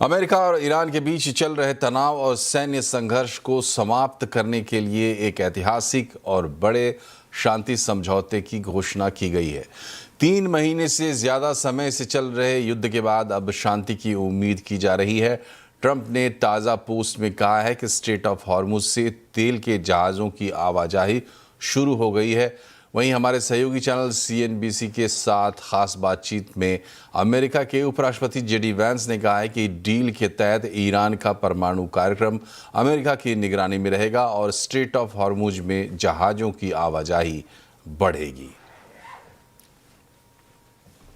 America और Iran के बीच चल रहे तनाव और सैन्य संघर्ष को समाप्त करने के लिए एक ऐतिहासिक और बड़े शांति समझौते की घोषणा की गई है। 3 महीने से ज्यादा समय से चल रहे युद्ध के बाद अब शांति की उम्मीद की जा रही है। ट्रंप ने ताज़ा पोस्ट में कहा है कि स्ट्रेट ऑफ हॉर्मुज से तेल के जहाज़ों की आवाजाही शुरू हो गई है। वहीं हमारे सहयोगी चैनल CNBC के साथ खास बातचीत में अमेरिका के उपराष्ट्रपति JD वैंस ने कहा है कि डील के तहत ईरान का परमाणु कार्यक्रम अमेरिका की निगरानी में रहेगा और स्ट्रेट ऑफ हॉर्मुज में जहाज़ों की आवाजाही बढ़ेगी।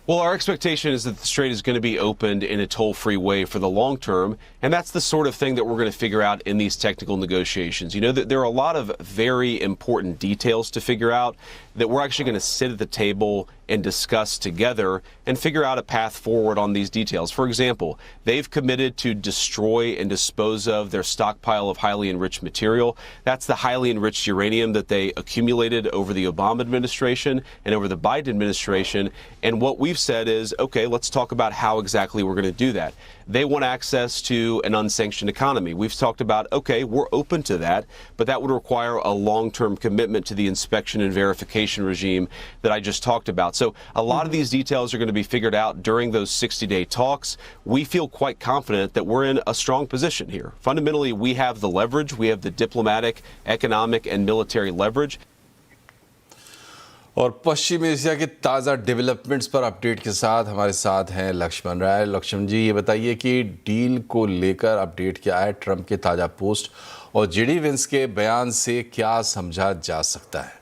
Well, our expectation is that the strait is going to be opened in a toll-free way for the long term, and that's the sort of thing that we're going to figure out in these technical negotiations. You know, there are a lot of very important details to figure out that we're actually going to sit at the table and discuss together and figure out a path forward on these details. For example, they've committed to destroy and dispose of their stockpile of highly enriched material. That's the highly enriched uranium that they accumulated over the Obama administration and over the Biden administration. And what we've said is, okay, let's talk about how exactly we're going to do that. They want access to an unsanctioned economy. We've talked about, okay, we're open to that, but that would require a long-term commitment to the inspection and verification regime that I just talked about. So a lot of these details are going to be figured out during those 60-day talks. We feel quite confident that we're in a strong position here. Fundamentally, we have the leverage. We have the diplomatic, economic, and military leverage. और पश्चिम Asia के ताज़ा developments पर update के साथ हमारे साथ हैं लक्ष्मण राय। लक्ष्मण जी, ये बताइए कि डील को लेकर अपडेट क्या है, ट्रंप के ताज़ा पोस्ट और JD वैंस के बयान से क्या समझा जा सकता है?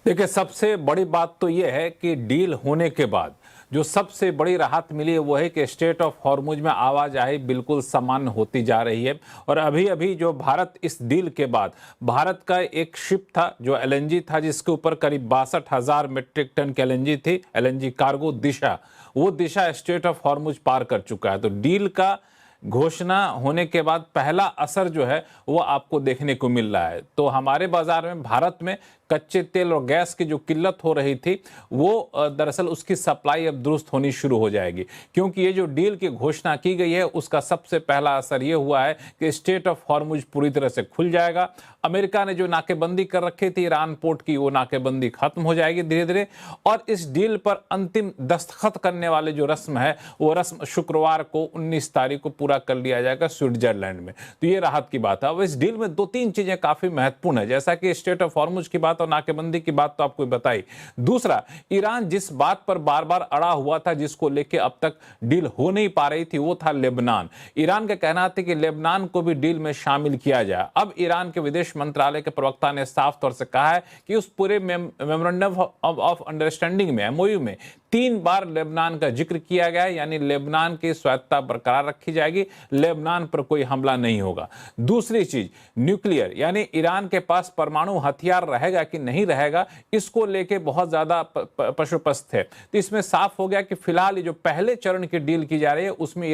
देखिए, सबसे बड़ी बात तो ये है कि डील होने के बाद जो सबसे बड़ी राहत मिली है वो है कि स्ट्रेट ऑफ हॉर्मुज में आवाजाही बिल्कुल सामान्य होती जा रही है। और अभी अभी जो भारत इस डील के बाद भारत का एक शिप था जो LNG था, जिसके ऊपर करीब 62,000 मीट्रिक टन की LNG थी, LNG कार्गो दिशा, वो दिशा स्ट्रेट ऑफ हॉर्मुज पार कर चुका है। तो डील का घोषणा होने के बाद पहला असर जो है वो आपको देखने को मिल रहा है। तो हमारे बाजार में भारत में कच्चे तेल और गैस की जो किल्लत हो रही थी वो दरअसल उसकी सप्लाई अब दुरुस्त होनी शुरू हो जाएगी, क्योंकि ये जो डील की घोषणा की गई है उसका सबसे पहला असर ये हुआ है कि स्ट्रेट ऑफ हॉर्मुज पूरी तरह से खुल जाएगा। अमेरिका ने जो नाकेबंदी कर रखी थी ईरान पोर्ट की, वो नाकेबंदी खत्म हो जाएगी धीरे धीरे। और इस डील पर अंतिम दस्तखत करने वाले जो रस्म है वो रस्म शुक्रवार को 19 तारीख को पूरा कर लिया जाएगा स्विट्जरलैंड में। तो ये राहत की बात है। अब इस डील में 2-3 चीजें काफी महत्वपूर्ण है, जैसा कि स्ट्रेट ऑफ हॉर्मुज की बात और नाकेबंदी की बात तो आपको बताई। दूसरा, ईरान जिस बात पर बार बार अड़ा हुआ था, जिसको लेके अब तक डील हो नहीं पा रही थी, वो था लेबनान। ईरान का कहना था कि लेबनान को भी डील में शामिल किया जाए। अब ईरान के विदेश मंत्रालय के प्रवक्ता ने साफ तौर से कहा है कि उस पूरे मेमोरेंडम ऑफ अंडरस्टैंडिंग में, MOU में 3 बार लेबनान का जिक्र किया गया है, यानी लेबनान की स्वायत्तता बरकरार रखी जाएगी, लेबनान पर कोई हमला नहीं होगा। दूसरी चीज, न्यूक्लियर, यानी ईरान के पास परमाणु हथियार रहेगा कि नहीं रहेगा, इसको लेके बहुत ज्यादा पशुपस्त है। तो इसमें साफ हो गया कि फिलहाल जो पहले चरण की डील की जा रही है उसमें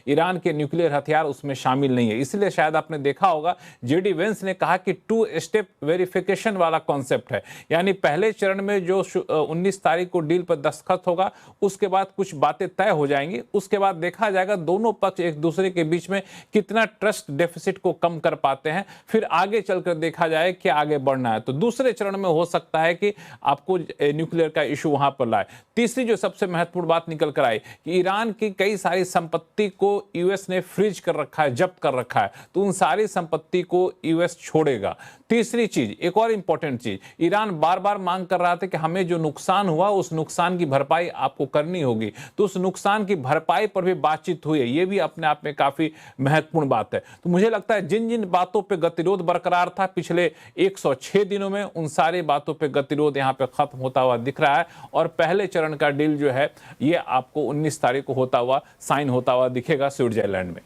ईरान के न्यूक्लियर हथियार उसमें शामिल नहीं है। इसलिए शायद आपने देखा होगा JD वैंस ने कहा कि 2 स्टेप वेरिफिकेशन वाला कॉन्सेप्ट है, यानी पहले चरण में जो 19 तारीख को डील पर दस्तखत होगा, उसके बाद कुछ बातें तय हो जाएंगी, उसके बाद देखा जाएगा दोनों पक्ष एक दूसरे के बीच में कितना ट्रस्ट डेफिसिट को कम कर पाते हैं, फिर आगे चलकर देखा जाए कि आगे बढ़ना है। तो दूसरे चरण में हो सकता है कि आपको न्यूक्लियर का इशू वहां पर लाए। तीसरी जो सबसे महत्वपूर्ण बात निकल कर आई कि ईरान की कई सारी संपत्ति को US ने फ्रीज कर रखा है, जब्त कर रखा है, तो उन सारी संपत्ति को US छोड़ेगा। तीसरी चीज, एक और इंपॉर्टेंट चीज, ईरान बार बार मांग कर रहा था कि हमें जो नुकसान हुआ उस नुकसान की भरपाई आपको करनी होगी, तो उस नुकसान की भरपाई पर भी बातचीत हुई है। ये भी अपने आप में काफी महत्वपूर्ण बात है। तो मुझे लगता है जिन जिन बातों पे गतिरोध बरकरार था पिछले 106 दिनों में, उन सारी बातों पे गतिरोध यहाँ पे खत्म होता हुआ दिख रहा है और पहले चरण का डील जो है ये आपको 19 तारीख को होता हुआ साइन होता हुआ दिखेगा स्विट्जरलैंड में।